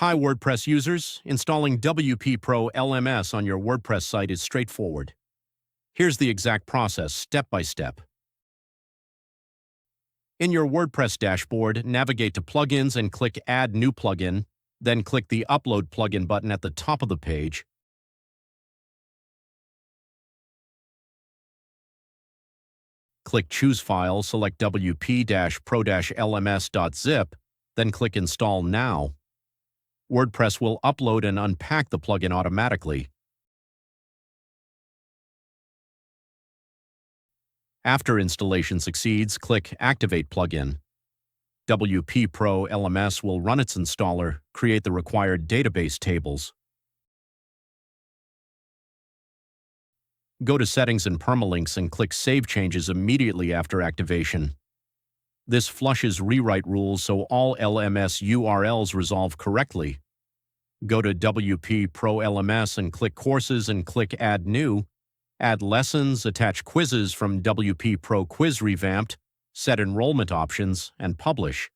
Hi WordPress users, installing WP-Pro-LMS on your WordPress site is straightforward. Here's the exact process, step by step. In your WordPress dashboard, navigate to Plugins and click Add New Plugin, then click the Upload Plugin button at the top of the page. Click Choose File, select WP-Pro-LMS.zip, then click Install Now. WordPress will upload and unpack the plugin automatically. After installation succeeds, click Activate Plugin. WP-Pro-LMS will run its installer, create the required database tables. Go to Settings and Permalinks and click Save Changes immediately after activation. This flushes rewrite rules so all LMS URLs resolve correctly. Go to WP-Pro-LMS and click Courses and click Add New. Add lessons, attach quizzes from WP Pro Quiz Revamped, set enrollment options, and publish.